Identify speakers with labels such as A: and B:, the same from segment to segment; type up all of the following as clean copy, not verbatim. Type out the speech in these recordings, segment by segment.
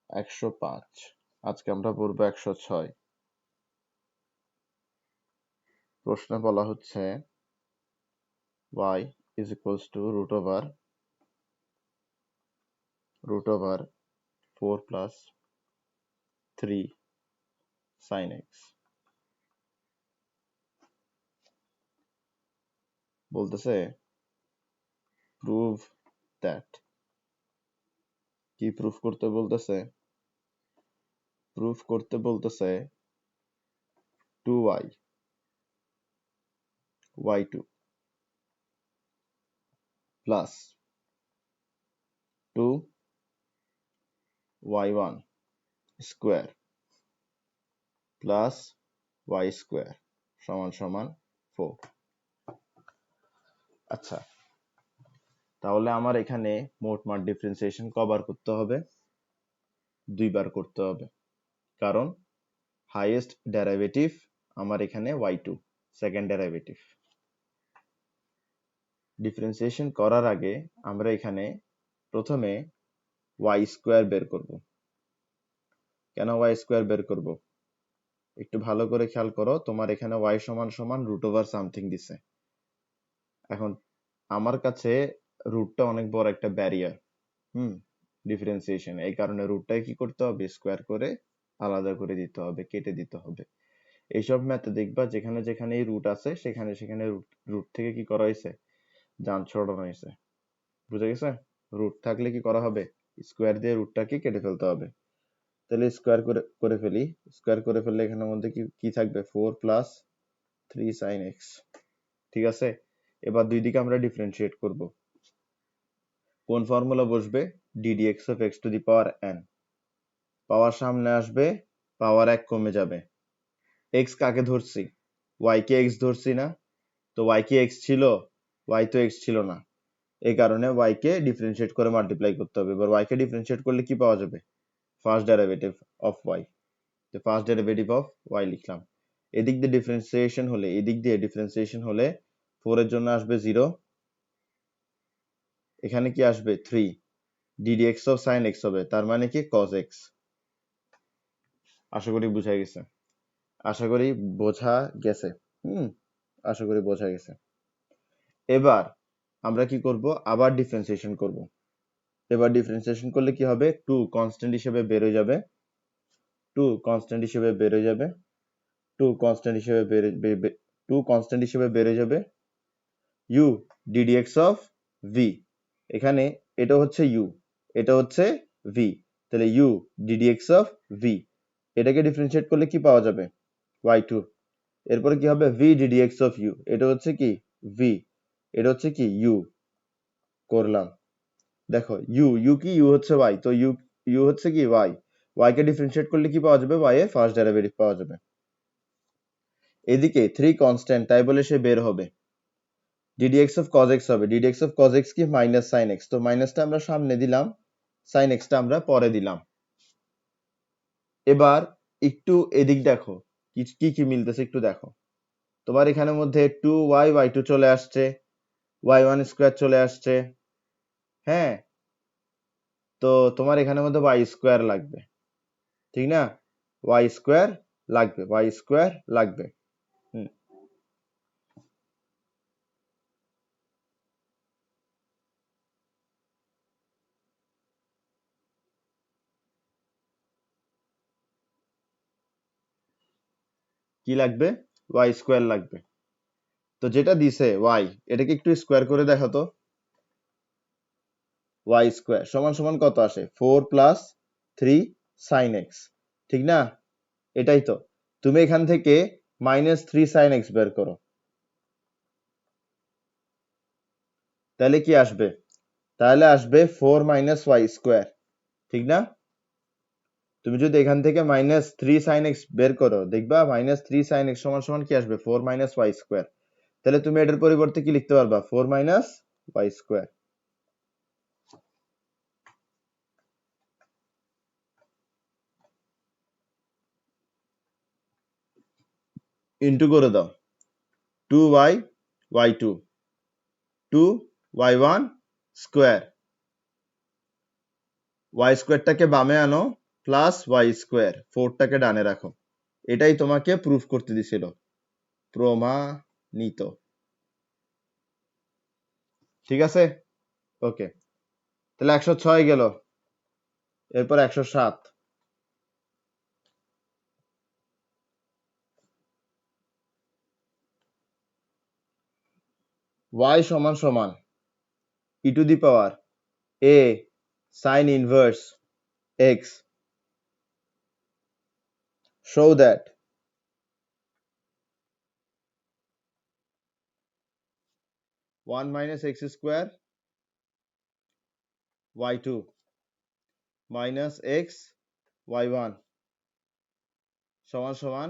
A: 105। আজকে আমরা পড়বো 106। প্রশ্নে বলা হচ্ছে y is equals to root over 4 plus 3 sin x। বলতেছে prove that। কি প্রুফ করতে বলতেছে? প্রুফ করতে বলতেছে 2y y2 plus 2y1 square plus y square সমান সমান 4। আচ্ছা, তাহলে আমার এখানে মোটমাট ডিফারেন্সিয়েশন কবার করতে হবে? 2 বার করতে হবে, কারণ হাইয়েস্ট ডেরিভেটিভ আমার এখানে y2, সেকেন্ড ডেরিভেটিভ। ডিফারেন্সিয়েশন করার আগে আমরা এখানে প্রথমে y স্কয়ার বের করব। কেন y স্কয়ার বের করব? একটু ভালো করে খেয়াল করো, তোমার এখানে y সমান সমান রুট ওভার সামথিং দিছে। এখন আমার কাছে রুটটা অনেক বড় একটা ব্যারিয়ার, ডিফারেন্সিয়েশন, এই কারণে রুটটাকে কি করতে হবে? স্কয়ার করে আলাদা করে দিতে হবে, কেটে দিতে হবে। এইসব ম্যাথে দেখবা যেখানে যেখানে এই রুট আছে সেখানে সেখানে রুট থেকে কি করা হয়েছে? জান ছড়ানো হয়েছে। বুঝা গেছে? রুট থাকলে কি করা হবে? স্কয়ার দিয়ে রুটটাকে কেটে ফেলতে হবে। তাহলে স্কয়ার করে ফেলি। স্কয়ার করে ফেললে এখানের মধ্যে কি থাকবে? 4 প্লাস 3 sin x। ঠিক আছে, এবার দুই দিকে আমরা ডিফারেন্সিয়েট করব। কোন ফর্মুলা বসবে? ddx of x to the power n। পাওয়ার সামনে আসবে, পাওয়ার 1 কমে যাবে। x কাকে ধরছি? y কে x ধরছি না? তো y কি x ছিল? y তো x ছিল না, এই কারণে y কে ডিফারেন্সিয়েট করে মাল্টিপ্লাই করতে হবে। এবার y কে ডিফারেন্সিয়েট করলে কি পাওয়া যাবে? First derivative of y। তো ফার্স্ট ডেরিভেটিভ অফ y লিখলাম। এদিক দিয়ে ডিফারেন্সিয়েশন হলে, এদিক দিয়ে ডিফারেন্সিয়েশন হলে 4 এর জন্য আসবে 0, এখানে কি আসবে? 3। ddx of sin x হবে, তার মানে কি? cos x। আশা করি বোঝা গেছে। আশা করি বোঝা গেছে। আশা করি বোঝা গেছে। এবার আমরা কি করব? আবার ডিফারেন্সিয়েশন করব। এবার ডিফারেন্সিয়েশন করলে কি হবে? 2 কনস্ট্যান্ট হিসেবে বের হয়ে যাবে, 2 কনস্ট্যান্ট হিসেবে বের হয়ে যাবে, 2 কনস্ট্যান্ট হিসেবে 2 কনস্ট্যান্ট হিসেবে বের হয়ে যাবে। u ddx of v, এখানে এটা হচ্ছে u, এটা হচ্ছে v, তাহলে u ddx of v, এটাকে ডিফারেন্সিয়েট করলে কি পাওয়া যাবে? y2। এরপরে কি হবে? v ddx of u, এটা হচ্ছে কি? v, এটা হচ্ছে কি? u। করলাম। দেখো u কি? u হচ্ছে y, তো u হচ্ছে কি? y। y কে ডিফারেন্সিয়েট করলে কি পাওয়া যাবে? y এর ফার্স্ট ডেরিভেটিভ পাওয়া যাবে। এদিকে 3 কনস্ট্যান্ট, তাই বলে সে বের হবে। ddx of cos x হবে, ddx of cos x কি? মাইনাস sin x, তো মাইনাসটা আমরা সামনে দিলাম, sin x টা আমরা পরে দিলাম। এবার একটু এদিক দেখো, কি কি মিলতেছে একটু দেখো। তোমার এখানের মধ্যে 2y y2 চলে আসছে, y1 স্কয়ার চলে আসছে। হ্যাঁ, তো তোমার এখানের মধ্যে y স্কয়ার লাগবে, ঠিক না? y স্কয়ার লাগবে, y স্কয়ার লাগবে। কি লাগবে? y স্কয়ার লাগবে। তো যেটা দিছে y, এটাকে একটু স্কয়ার করে দেখো তো। y স্কয়ার সমান সমান কত আসে? 4 প্লাস 3 sin x, ঠিক না? এটাই তো। তুমি এখান থেকে মাইনাস 3 sin x বের করো, তাহলে কি আসবে? তাহলে আসবে 4 মাইনাস y স্কয়ার, ঠিক না? তুমি যদি এখান থেকে মাইনাস 3 sin x বের করো, দেখবা মাইনাস 3 sin x সমান সমান কি আসবে? 4 মাইনাস y স্কয়ার। তাহলে তুমি এটার পরিবর্তে কি লিখতে পারবা? 4 মাইনাস y স্কয়ার। ইন্টু করে দাও, 2y y2 2y1 square, y স্কয়ারটাকে বামে আনো, প্লাস ওয়াই স্কোয়ার, 4টাকে ডানে রাখো। এটাই তোমাকে প্রুফ করতে দিছিল, প্রমাণিত। ঠিক আছে, ওকে। তাহলে 106 গেল, এরপর 107। y সমান সমান e to the power a sin inverse x, show that 1 minus x square y2 minus x y1 সমান সমান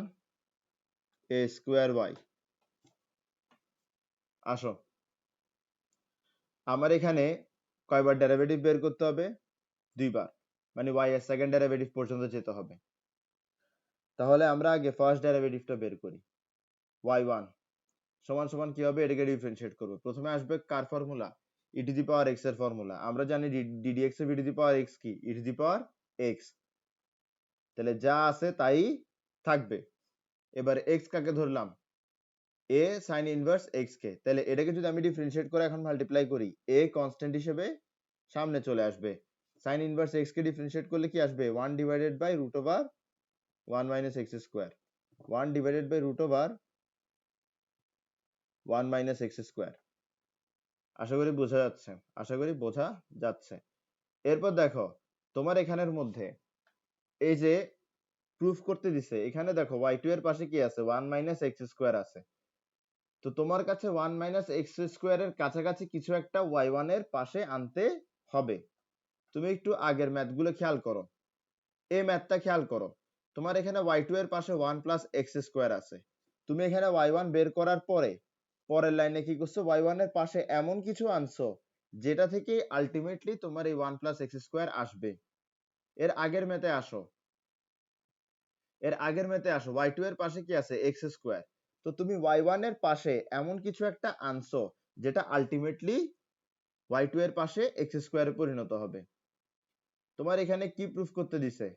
A: a square y। আসো, আমার এখানে কয়বার ডেরিভেটিভ বের করতে হবে? দুইবার, মানে y এর সেকেন্ড ডেরিভেটিভ পর্যন্ত যেতে হবে। তাহলে আমরা আগে ফার্স্ট ডেরিভেটিভটা বের করি। y1 সমান সমান কি হবে? এটাকে ডিফারেন্সিয়েট করব। প্রথমে আসবে কার formula? e to the power x এর ফর্মুলা। আমরা জানি ddx এর e to the power x কি? e to the power x। তাহলে যা আছে তাই থাকবে। এবার x কাকে ধরলাম? a sin ইনভার্স x কে। তাহলে এটাকে যদি আমি ডিফারেন্সিয়েট করে এখন মাল্টিপ্লাই করি, a কনস্ট্যান্ট হিসেবে সামনে চলে আসবে। sin ইনভার্স x কে ডিফারেন্সিয়েট করলে কি আসবে? 1 divided by root over 1 minus x square. 1 divided by root over 1 minus x square. আশা করি বোঝা যাচ্ছে, আশা করি বোঝা যাচ্ছে। এরপর দেখো, তোমার এখানের মধ্যে এই যে প্রুফ করতে দিছে, এখানে দেখো y2 এর পাশে কি আছে? 1 মাইনাস x স্কয়ার আছে। তো তোমার কাছে 1 মাইনাস x স্কয়ারের কাছাকাছি কিছু একটা y1 এর পাশে আনতে হবে। তুমি একটু আগের ম্যাথগুলো খেয়াল করো, এই ম্যাথটা খেয়াল করো। তোমার এখানে y2 এর পাশে 1 প্লাস x স্কয়ার আছে। তুমি এখানে y1 বের করার পরে পরের লাইনে কি করছো? y1 এর পাশে এমন কিছু আনছো যেটা থেকে আলটিমেটলি তোমার এই 1 প্লাস x স্কয়ার আসবে। এর আগের ম্যাথে আসো, এর আগের ম্যাথে আসো, y2 এর পাশে কি আছে? x square. তো তুমি y1 এর পাশে এমন কিছু একটা আনছো যেটা আলটিমেটলি y2 এর পাশে x স্কয়ারে পরিণত হবে। তোমার এখানে কি প্রুফ করতে দিছে?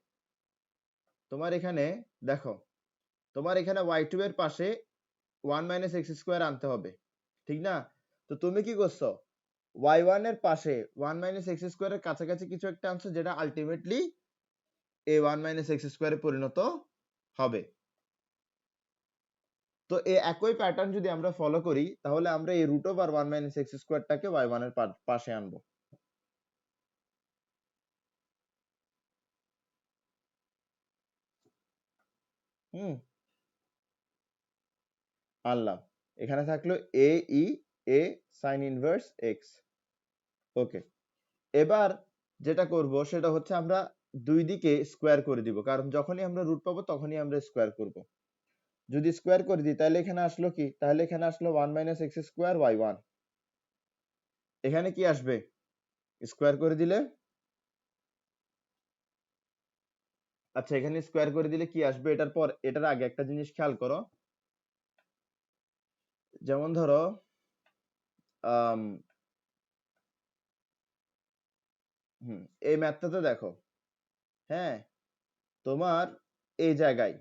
A: তোমার এখানে দেখো, তোমার এখানে y2 এর পাশে 1 মাইনাস x স্কয়ার আনতে হবে, ঠিক না? তো তুমি কি করছো? y1 এর পাশে 1 মাইনাস x স্কয়ারের কাছাকাছি কিছু একটা আনছো যেটা আলটিমেটলি এই 1 মাইনাস x স্কয়ারে পরিণত হবে। তো এই একই প্যাটার্ন যদি আমরা ফলো করি, তাহলে আমরা এই রুট ওভার 1 মাইনাস x স্কয়ারটাকে y1 এর পাশে আনবো। হুম, আনলাম। এখানে থাকলো a e a sin inverse x। ওকে, এবার যেটা করব সেটা হচ্ছে আমরা দুই দিকে স্কোয়ার করে দিব, কারণ যখনই আমরা রুট পাবো তখনই আমরা স্কোয়ার করব। যদি স্কোয়ার করে দিই তাহলে এখানে আসলো কি? তাহলে এখানে আসলো 1 মাইনাস x স্কোয়ার y1। এখানে কি আসবে? স্কোয়ার করে দিলে, আচ্ছা এখানে স্কোয়ার করে দিলে কি আসবে? এটার পর এটার আগে একটা জিনিস খেয়াল করো, যেমন ধরো আম, এই ম্যাথটাতে দেখো, হ্যাঁ, তোমার এই জায়গায়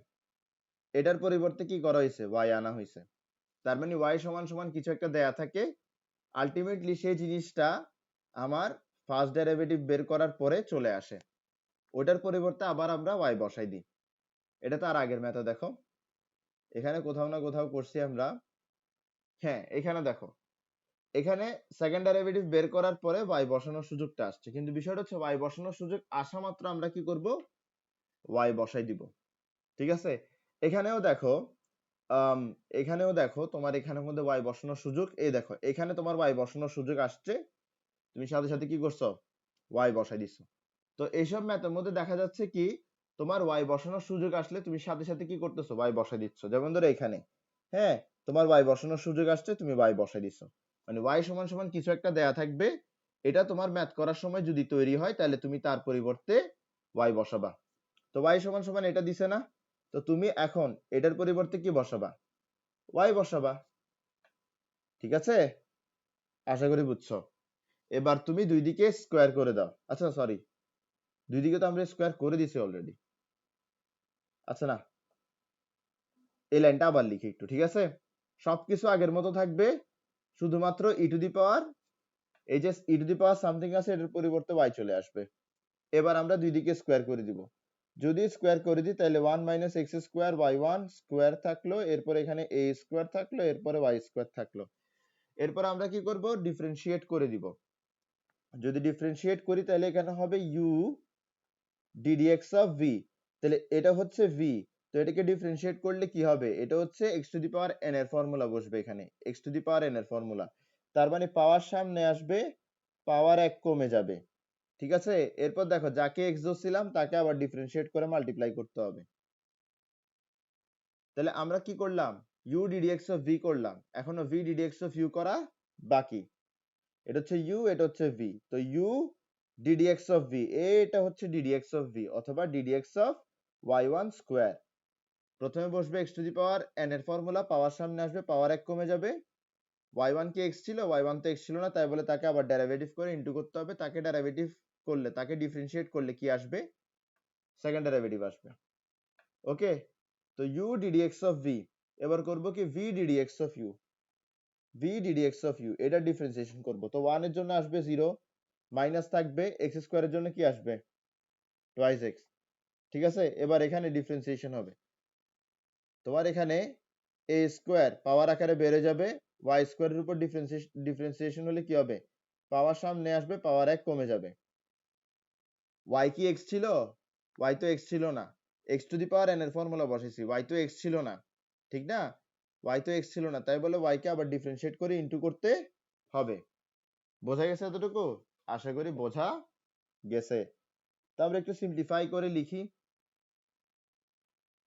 A: এটার পরিবর্তে কি করা হয়েছে? y আনা হয়েছে। তার মানে y সমান সমান কিছু একটা দেয়া থাকে, আলটিমেটলি সেই জিনিসটা আমার ফার্স্ট ডেরিভেটিভ বের করার পরে চলে আসে, ওটার পরিবর্তে আবার আমরা y বসাই দিই। এটা তো আর আগের ম্যাথে দেখো, এখানে কোথাও না কোথাও করছি আমরা। হ্যাঁ, এখানে দেখো, এখানে সেকেন্ড ডেরিভেটিভ বের করার পরে y বসানোর সুযোগটা আসছে, কিন্তু বিষয়টা হচ্ছে y বসানোর সুযোগ আসা মাত্র আমরা কি করব? y বসাই দিব। ঠিক আছে, এখানেও দেখো, আম, এখানেও দেখো তোমার এখানের মধ্যে y বসানোর সুযোগ, এই দেখো এখানে তোমার y বসানোর সুযোগ আসছে, তুমি সাথে সাথে কি করছো? y বসাই দিছো। তো এইসব ম্যাথের মধ্যে দেখা যাচ্ছে কি, তোমার y বসানোর সুযোগ আসলে তুমি সাথে সাথে কি করতেছো? y বসাই দিচ্ছ। যেমন ধরো এখানে, হ্যাঁ, তোমার y বসানোর সুযোগ আসছে, তুমি y বসাই দিছো। মানে y সমান সমান কিছু একটা দেয়া থাকবে, এটা তোমার ম্যাথ করার সময় যদি তৈরি হয় তাহলে তুমি তার পরিবর্তে y বসাবা। তো y সমান সমান এটা দিছে না? তো তুমি এখন এটার পরিবর্তে কি বসাবা? y বসাবা। ঠিক আছে, আশা করি বুঝছো। এবার তুমি দুই দিকে স্কোয়ার করে দাও। আচ্ছা সরি, দুই দিকে তো আমরা স্কোয়ার করে দিছি অলরেডি। আচ্ছা না, এই লাইনটা আবার লিখি একটু, ঠিক আছে? সবকিছু আগের মতো থাকবে, শুধুমাত্র ই টু দি পাওয়ার, এই যে ই টু দি পাওয়ার সামথিং আছে এটার পরিবর্তে ওয়াই চলে আসবে। এবার আমরা দুই দিকে স্কোয়ার করে দিব। যদি স্কোয়ার করে দিই তাহলে 1 minus x square by 1 square থাকলো, এরপর এখানে এ স্কোয়ার থাকলো, এরপরে ওয়াই স্কোয়ার থাকলো। এরপর আমরা কি করব, ডিফারেন্সিয়েট করে দিব। যদি ডিফারেন্সিয়েট করি তাহলে এখানে হবে ইউ ডিডিএক্স অফ ভি, তাহলে এটা হচ্ছে ভি, তো এটাকে ডিফারেন্সিয়েট করলে কি হবে, এটা হচ্ছে x to the power N এর ফর্মুলা বসবে এখানে, x to the power N এর ফর্মুলা। তার মানে পাওয়ার সামনে আসবে, পাওয়ার 1 কমে যাবে, ঠিক আছে? এরপর দেখো যাকে এক্স ধরছিলাম তাকে আবার ডিফারেন্সিয়েট করে মাল্টিপ্লাই করতে হবে। তাহলে আমরা কি করলাম, ইউ ডিডিএক্স অফ ভি করলাম, এখনো ভি ডিডিএক্স অফ ইউ করা বাকি। এটা হচ্ছে ইউ, এটা হচ্ছে ভি, তো ইউ ডিডিএক্স অফ ভি, এটা হচ্ছে ডিডিএক্স অফ ভি অথবা DDX of Y one square. প্রথমে বসবে X to the power N এর ফর্মুলা, পাওয়ার সামনে আসবে, পাওয়ার 1 কমে যাবে। ওয়াই ওয়ান কি এক্স ছিল, ওয়াই ওয়ান তো এক্স ছিল না, তাই বলে তাকে আবার ডেরিভেটিভ করে ইনটু করতে হবে। তাকে ডেরিভেটিভ করলে, তাকে ডিফারেন্সিয়েট করলে কি আসবে, সেকেন্ড ডেরিভেটিভ আসবে। ওকে, তো ইউ ডিডিএক্স অফ ভি, এবার করব কি V DDX of U, V DDX of U এটা ডিফারেন্সিয়েশন করব। তো 1 এর জন্য আসবে 0, মাইনাস থাকবে, এক্স স্কোয়ারের জন্য কি আসবে, টুয়াইস এক্স, ঠিক আছে? এবার এখানে ডিফারেন্সিয়েশন হবে, তোমার এখানে এ স্কোয়ার পাওয়ার আকারে বেড়ে যাবে, ওয়াই স্কোয়ারের উপর ডিফারেন্সিয়েশন হলে কি হবে, পাওয়ার সামনে আসবে, পাওয়ার 1 কমে যাবে। ওয়াই কি এক্স ছিল, ওয়াই তো এক্স ছিল না, x to the power N এর ফর্মুলা বসাইছি, ওয়াই তো এক্স ছিল না, ঠিক না? ওয়াই তো এক্স ছিল না, তাই বলে ওয়াই কে আবার ডিফারেন্সিয়েট করে ইনটু করতে হবে। বোঝা গেছে এতটুকু? আশা করি বোঝা গেছে। তো আমরা একটু সিম্পলিফাই করে লিখি,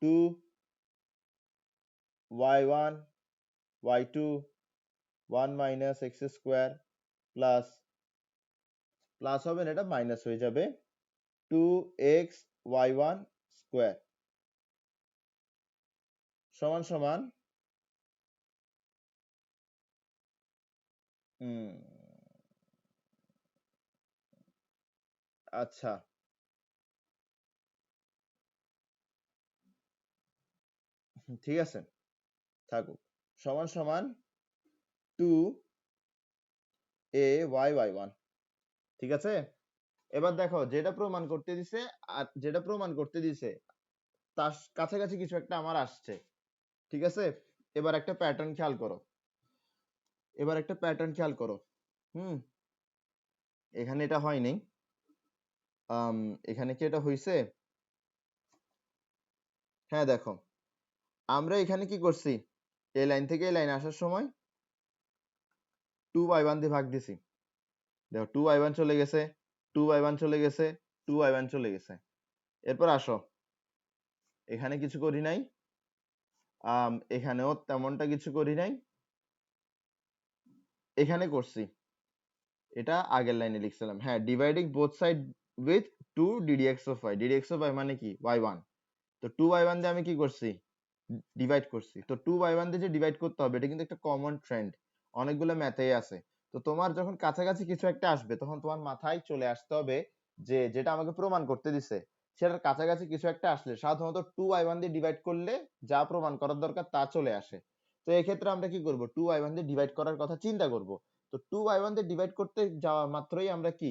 A: 2 y1 y2 1 minus x square plus, plus হবে না, এটা মাইনাস হয়ে যাবে, 2x y1 স্কোয়ার সমান সমান আচ্ছা ঠিক আছে, থাকুক, সমান সমান 2ay y1, ঠিক আছে? এবার দেখো যেটা প্রমাণ করতে দিছে, আর যেটা প্রমাণ করতে দিছে তার কাছাকাছি কিছু একটা আমার আসছে, ঠিক আছে? এবার একটা প্যাটার্ন খেয়াল করো, এবার একটা প্যাটার্ন খেয়াল করো। হুম, এখানে এটা হয়নি, এখানে কি এটা হয়েছে? হ্যাঁ দেখো, আমরা এখানে কি করছি, এই লাইন থেকে এই লাইন আসার সময় 2y1 দিয়ে ভাগ দিছি, দেখো 2y1 চলে গেছে, 2y1 চলে গেছে, 2y1 চলে গেছে। এরপর আসো, এখানে কিছু করি নাই, এখানেও তেমনটা কিছু করি নাই, এখানে করছি, এটা আগের লাইনে লিখছিলাম, হ্যাঁ, dividing both side with 2 ddx of y, ddx of y মানে কি, y1, তো 2y1 দিয়ে আমি কি করছি, ডিভাইড করছি। তো 2y1 দিয়ে যে ডিভাইড করতে হবে এটা কিন্তু একটা কমন ট্রেন্ড, অনেকগুলো ম্যাথেই আছে। তো তোমার যখন কাছাকাছি কিছু একটা আসবে তখন তোমার মাথায় চলে আসতে হবে যে যেটা আমাকে প্রমাণ করতে দিছে সেটার কাছাকাছি কিছু একটা আসলে সাধারণত 2y1 দিয়ে ডিভাইড করলে যা প্রমাণ করার দরকার তা চলে আসে। তো এই ক্ষেত্রে আমরা কি করব, 2y1 দিয়ে ডিভাইড করার কথা চিন্তা করব। তো 2y1 দিয়ে ডিভাইড করতে যাওয়া মাত্রই আমরা কি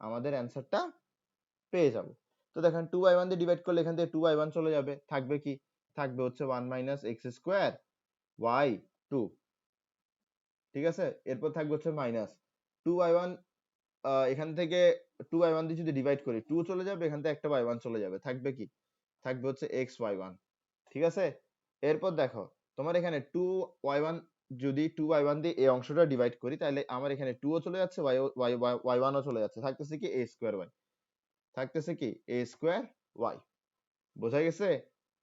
A: আমাদের অ্যান্সারটা পেয়ে যাব। তো দেখেন 2y1 দিয়ে ডিভাইড করলে এখান থেকে 2y1 চলে যাবে, থাকবে কি, থাকবে হচ্ছে 1 মাইনাস এক্স স্কোয়ার y2, ঠিক আছে? এরপর থাকবে হচ্ছে মাইনাস 2y1, এখান থেকে 2y1 দিয়ে যদি ডিভাইড করি 2 চলে যাবে, এখান থেকে একটা y1 চলে যাবে, থাকবে কি, থাকবে হচ্ছে xy1, ঠিক আছে? এরপর দেখো তোমার এখানে 2y1, যদি 2y1 দিয়ে এই অংশটা ডিভাইড করি তাহলে আমার এখানে 2 ও চলে যাচ্ছে, y1 ও চলে যাচ্ছে, থাকতেছে কি a স্কোয়ার y, থাকতেছে কি a স্কোয়ার y। বোঝা গেছে?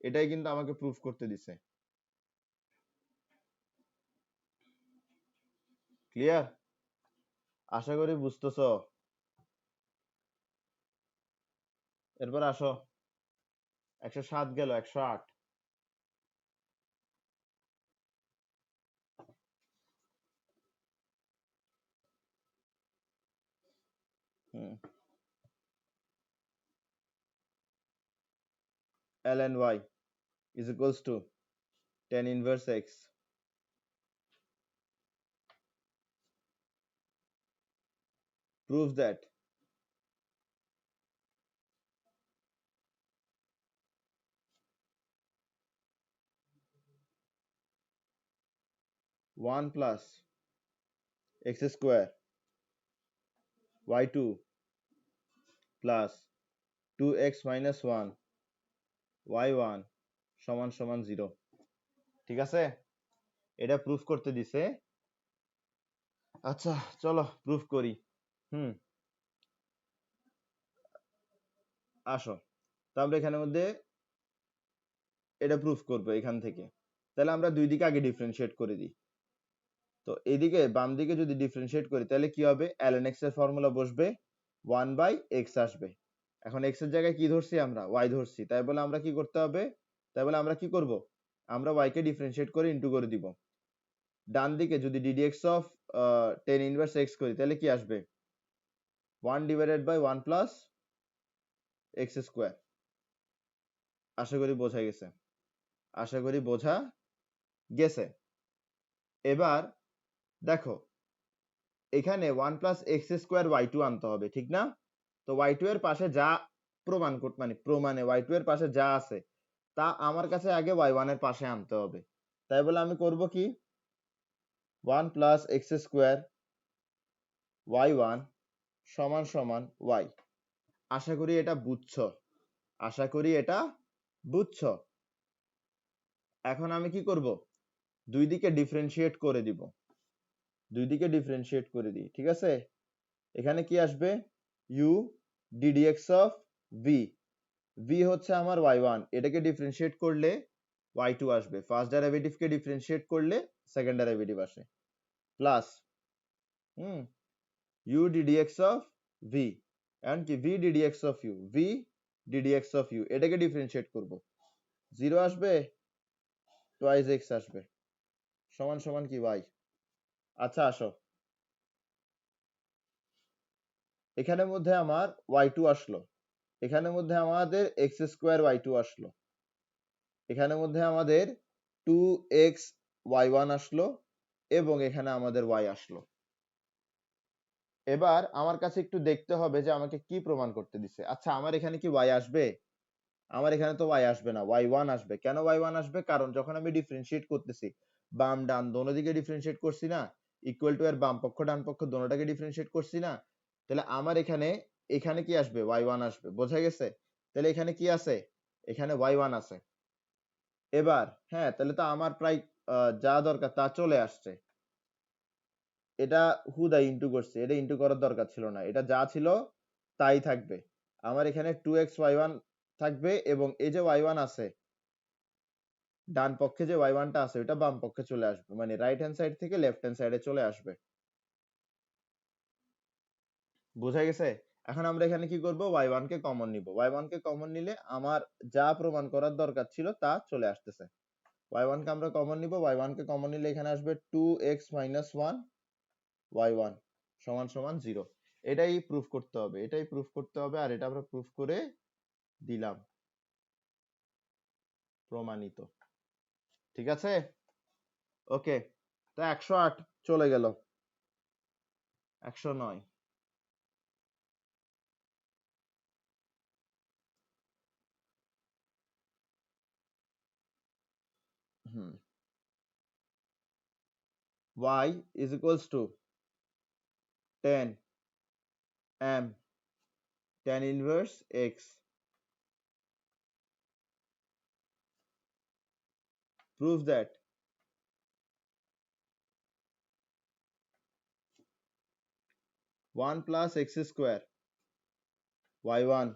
A: এটাই কিন্তু আমাকে প্রুফ করতে দিছে। ক্লিয়ার? আশা করি বুঝতেছো। এরপর আসো, 107 গেল, 108। হুম, ln y is equals to tan inverse x. Prove that 1 plus x square y2 plus 2x minus 1 y1 সমান সমান 0। ঠিক আছে, এটা প্রুফ করতে দিছে। আচ্ছা চলো প্রুফ করি। আসো, তো আমরা এখানের মধ্যে এটা প্রুফ করবো এখান থেকে। তাহলে আমরা দুই দিকে আগে ডিফারেন্সিয়েট করে দিই। তো এদিকে বাম দিকে যদি ডিফারেন্সিয়েট করি তাহলে কি হবে, ln x এর ফর্মুলা বসবে 1/x আসবে। এখন x এর জায়গায় কি ধরছি আমরা, y ধরছি, তাই বলে আমরা কি করতে হবে, তাই বলে আমরা কি করব, আমরা y কে ডিফারেন্সিয়েট করে ইনটু করে দিব। ডান দিকে যদি ddx of tan inverse x করি তাহলে কি আসবে, 1/1 প্লাস x স্কয়ার। আশা করি বোঝা গেছে, আশা করি বোঝা গেছে। এবার দেখো এখানে 1 প্লাস এক্স স্কোয়ার y2 আনতে হবে, ঠিক না? তো y2 এর পাশে যা প্রমাণে y2 এর পাশে যা আছে তা আমার কাছে আগে y1 এর পাশে আনতে হবে। তাই বলে আমি করব কি, 1 প্লাস এক্স স্কোয়ার y1 সমান সমান y। আশা করি এটা বুঝছো, আশা করি এটা বুঝছো। এখন আমি কি করব, দুই দিকে ডিফারেন্সিয়েট করে দিব, দুই দিকে ডিফারেন্সিয়েট করে দিই, ঠিক আছে? এখানে কি আসবে, u ddx of v, v হচ্ছে আমার y1, এটাকে ডিফারেন্সিয়েট করলে y2 আসবে, ফার্স্ট ডেরিভেটিভ কে ডিফারেন্সিয়েট করলে সেকেন্ড ডেরিভেটিভ আসে, plus u ddx of v and কি v ddx of u, v ddx of u এটাকে ডিফারেন্সিয়েট করব, 0 আসবে, টুয়াইস x আসবে, সমান সমান কি y। আচ্ছা আসো, এখানের মধ্যে আমার y2 আসলো, এখানের মধ্যে আমাদের x স্কোয়ার y2 আসলো, এখানের মধ্যে আমাদের 2x y1 আসলো এবং এখানে আমাদের y আসলো। এবার আমার কাছে একটু দেখতে হবে যে আমাকে কি প্রমাণ করতে দিছে। আচ্ছা আমার এখানে কি y আসবে, আমার এখানে তো y আসবে না, y1 আসবে। কেন y1 আসবে, কারণ যখন আমি ডিফারেন্সিয়েট করতেছি বাম ডান দোনো দিকে ডিফারেন্সিয়েট করছি না, ইকুয়াল টু এর বাম পক্ষ ডান পক্ষ দোনোটাকে ডিফারেন্সিয়েট করছি না, তাহলে আমার এখানে এখানে কি আসবে, y1 আসবে, বোঝা গেছে? তাহলে এখানে কি আছে, এখানে y1 আছে। এবার হ্যাঁ, তাহলে তো আমার প্রায় যা দরকার তা চলে আসছে। এটা হুদা ইন্টু করছে, এটা ইন্টু করার দরকার ছিল না, এটা যা ছিল তাই থাকবে। আমার এখানে 2x y1 থাকবে এবং এই যে y1 আছে ডান পক্ষে, যে y1 টা আছে ওটা বাম পক্ষে চলে আসবে, মানে রাইট হ্যান্ড সাইড থেকে লেফট হ্যান্ড সাইডে চলে আসবে। বোঝা গেছে? এখন আমরা এখানে কি করব, y1 কে কমন নিব, y1 কে কমন নিলে আমার যা প্রমাণ করার দরকার ছিল তা চলে আসতেছে। y1 কে আমরা কমন নিব, y1 কে কমন নিলে এখানে আসবে 2x minus 1 y1 সমান সমান 0। এটাই প্রুফ করতে হবে, এটাই প্রুফ করতে হবে, আর এটা আমরা প্রুফ করে দিলাম, প্রমাণিত। ঠিক আছে, ওকে। তো 108 চলে গেল, 109। y is equals to 10 m tan inverse x. Prove that 1 plus x square y1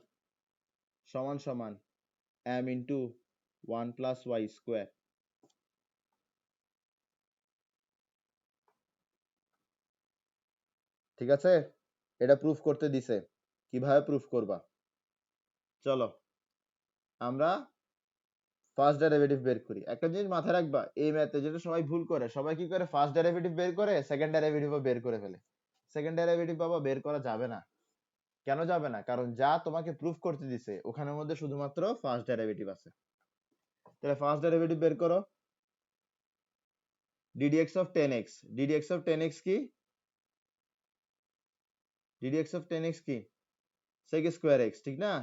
A: সমান সমান m into 1 plus y square। ঠিক আছে, এটা প্রুফ করতে দিছে, কিভাবে প্রুফ করবা, চলো আমরা ফার্স্ট ডেরিভেটিভ বের করি। একটা জিনিস মাথায় রাখবা, এই ম্যাথে যেটা সবাই ভুল করে, সবাই কি করে, ফার্স্ট ডেরিভেটিভ বের করে সেকেন্ড ডেরিভেটিভও বের করে ফেলে। সেকেন্ড ডেরিভেটিভ বাবা বের করা যাবে না। কেন যাবে না, কারণ যা তোমাকে প্রুফ করতে দিছে ওখানের মধ্যে শুধুমাত্র ফার্স্ট ডেরিভেটিভ আছে। তাহলে ফার্স্ট ডেরিভেটিভ বের করো। ddx of 10x, ddx of 10x কি? ddx of 10x কি? sec স্কয়ার x, ঠিক না?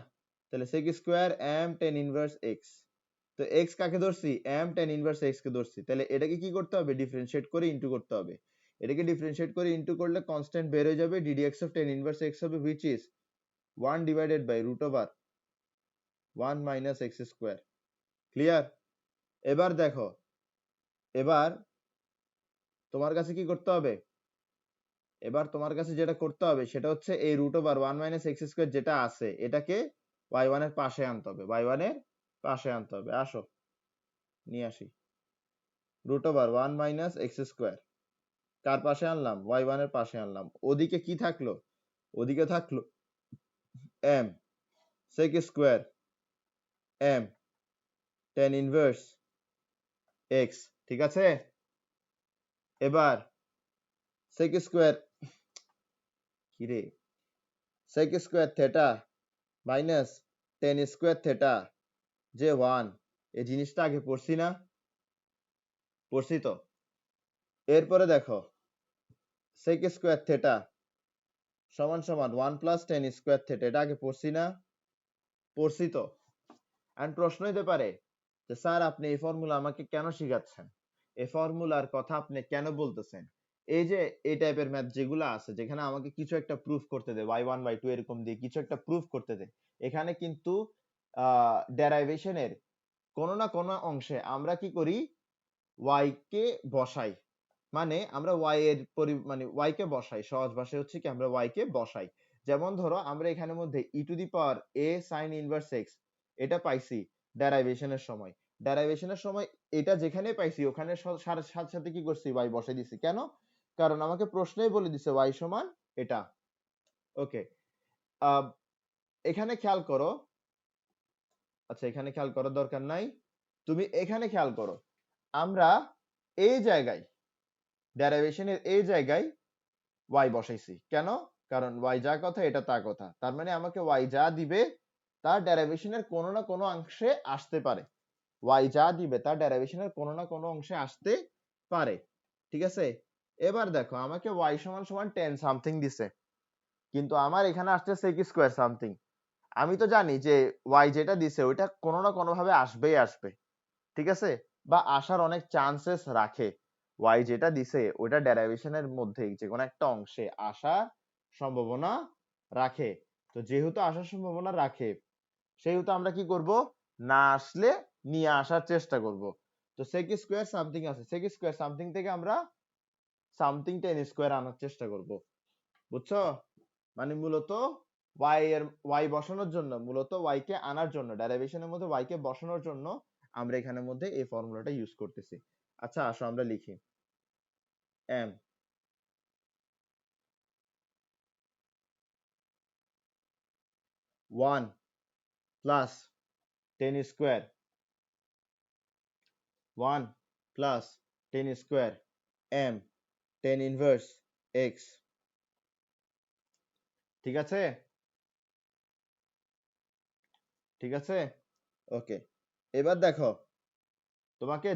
A: তাহলে sec square m tan inverse x। তো x কাকে ধরছি? m tan ইনভার্স x কে ধরছি। তাহলে এটাকে কি করতে হবে? ডিফারেন্সিয়েট করে ইনটু করতে হবে। এটাকে ডিফারেন্সিয়েট করে ইনটু করলে কনস্ট্যান্ট বের হয়ে যাবে, ddx of tan inverse x হবে which is 1 divided by root over 1 minus x square। Clear? এবার দেখো, এবার তোমার কাছে কি করতে হবে? এবার তোমার কাছে যেটা করতে হবে সেটা হচ্ছে এই root over 1 minus x square যেটা আছে এটাকে y1 এর পাশে আনতে হবে, y1 এর পাশে আনতে হবে। আসো নিয়ে আসি। Root over 1 minus x square কার পাশে আনলাম? y1 এর পাশে আনলাম। ওদিকে কি থাকলো? ওদিকে থাকলো m sec square m tan inverse x, ঠিক আছে? এবার sec স্কোয়ার কি রে, sec square theta minus tan square theta যে 1, এই জিনিসটা আগে পড়ছি না? পড়ছি তো। এরপরে দেখো sec স্কোয়ার থেটা সমান সমান 1 প্লাস tan স্কোয়ার থেটা, এটা আগে পড়ছি না? পড়ছি তো। এন্ড প্রশ্ন হতে পারে যে স্যার আপনি এই ফর্মুলা আমাকে কেন শিখাচ্ছেন, এই ফর্মুলার কথা আপনি কেন বলতেছেন? এই যে এই টাইপের ম্যাথ যেগুলো আছে যেখানে আমাকে কিছু একটা প্রুফ করতে দেয় y1 y2 এরকম দিয়ে কিছু একটা প্রুফ করতে দেয়, এখানে কিন্তু ডেরাইভেশনের কোনো না কোনো অংশে আমরা কি করি? y কে বসাই। মানে আমরা y এর মানে y কে বসাই, সহজ ভাষায় হচ্ছে কি আমরা y কে বসাই। যেমন ধরো আমরা এখানের মধ্যে e to the power a sin inverse x এটা পাইছি ডেরাইভেশনের সময়। ডেরাইভেশনের সময় এটা যেখানে পাইছি ওখানে সাথে সাথে কি করছি? y বসাই দিছি। কেন? কারণ আমাকে প্রশ্নই বলে দিছে y সমান এটা। ওকে, এখানে খেয়াল করো। আচ্ছা এখানে খেয়াল করার দরকার নাই, তুমি এখানে খেয়াল করো। আমরা এই জায়গায় ডেরাইভেশনের এই জায়গায় y বসাইছি। কেন? কারণ y যা কথা এটা তা কথা। তার মানে আমাকে y যা দিবে তার ডেরাইভেশনের কোনো না কোনো অংশে আসতে পারে। y যা দিবে তার ডেরাইভেশনের কোনো না কোনো অংশে আসতে পারে, ঠিক আছে? এবার দেখো আমাকে y সমান সমান 10 সামথিং দিছে, কিন্তু আমার এখানে আসছে sec স্কয়ার সামথিং। আমি তো জানি যে y যেটা দিছে ওইটা কোনো না কোনো ভাবে আসবেই আসবে, ঠিক আছে? বা আসার অনেক চান্সেস রাখে। y যেটা দিছে ওইটা ডেরাইভেশনের মধ্যে যে কোনো একটা অংশে আসার সম্ভাবনা রাখে। তো যেহেতু আসার সম্ভাবনা রাখে সেহেতু আমরা কি করব? না আসলে নিয়ে আসার চেষ্টা করব। তো sec স্কয়ার সামথিং আছে, sec স্কয়ার সামথিং থেকে আমরা সামথিং tan স্কয়ার আনার চেষ্টা করব। বুঝছো? মানে মূলত y বসানোর জন্য, মূলত y কে আনার জন্য, ডেরিভেশনের মধ্যে y কে বসানোর জন্য আমরা এখানের মধ্যে এই ফর্মুলাটা ইউজ করতেছি। আচ্ছা আসো আমরা লিখি m 1 plus tan square 1 plus tan square m tan inverse x, ঠিক আছে? ঠিক আছে, ওকে। এবার দেখো তোমাকে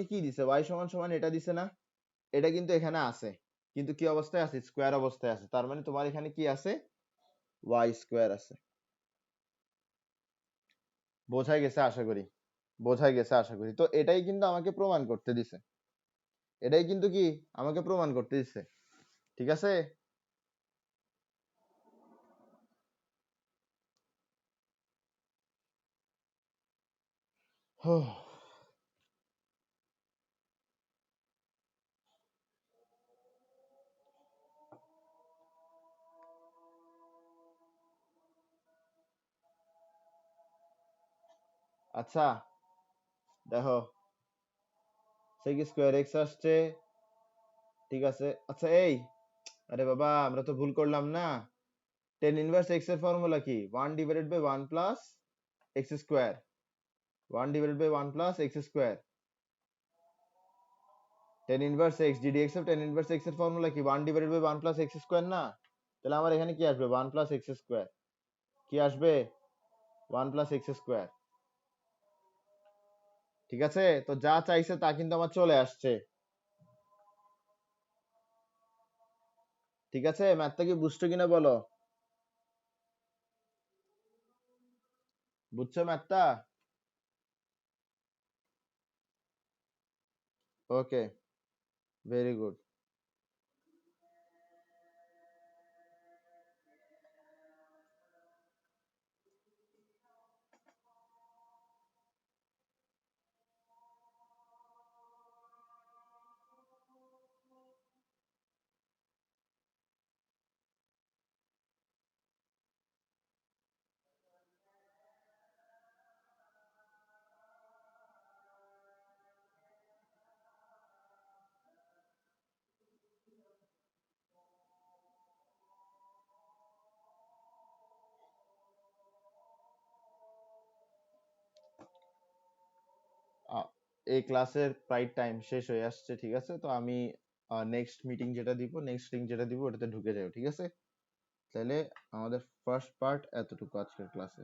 A: কি দিছে? y সমান সমান এটা দিছে না? এটা কিন্তু এখানে আছে, কিন্তু কি অবস্থায় আছে? স্কয়ার অবস্থায় আছে। তার মানে তোমার এখানে কি আছে? y স্কয়ার আছে। বোঝাই গেছে আশা করি, বোঝাই গেছে আশা করি। তো এটাই কিন্তু আমাকে প্রমাণ করতে দিছে, এটাই কিন্তু কি আমাকে প্রমাণ করতে দিছে, ঠিক আছে? আচ্ছা দেখো sec স্কয়ার x আসছে, ঠিক আছে? আচ্ছা এই, আরে বাবা আমরা তো ভুল করলাম না। tan ইনভার্স x এর ফর্মুলা কি? 1 divided by 1 plus x square, 1 divided by 1 plus x square. tan inverse x ddx of tan inverse x এর ফর্মুলা কি? 1 divided by 1 plus x square না? তাহলে আমার এখানে কি আসবে? 1 প্লাস x স্কয়ার। কি আসবে? 1 প্লাস x স্কয়ার। ঠিক আছে, তো যা চাইছে তা কিন্তু আমার চলে আসছে। ঠিক আছে, ম্যাথটা কি বুঝছো কিনা বলো? বুঝছো ম্যাথটা? ওকে, ভেরি গুড। এই ক্লাসের প্রায় টাইম শেষ হয়ে আসছে, ঠিক আছে? তো আমি নেক্সট লিঙ্ক যেটা দিব ওটাতে ঢুকে যাও, ঠিক আছে? তাহলে আমাদের ফার্স্ট পার্ট এতটুকু আজকের ক্লাসে।